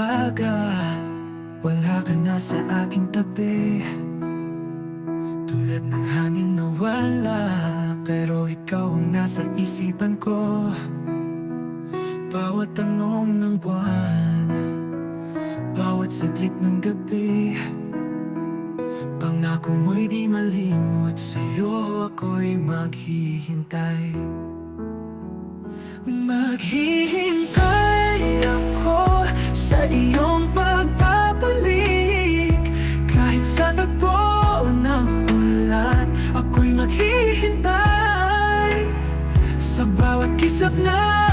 umaga, wala ka na sa aking tabi. Tulad ng hangin na wala, pero ikaw ang nasa isipan ko. Bawat tanong ng buwan, bawat saglit ng gabi, pangako mo'y di malimot, sa'yo ako'y maghihintay. Maghihintay ako sa iyong pagbabalik. Kahit sa tagpo ng ulan, ako'y maghihintay. Sa bawat kisap na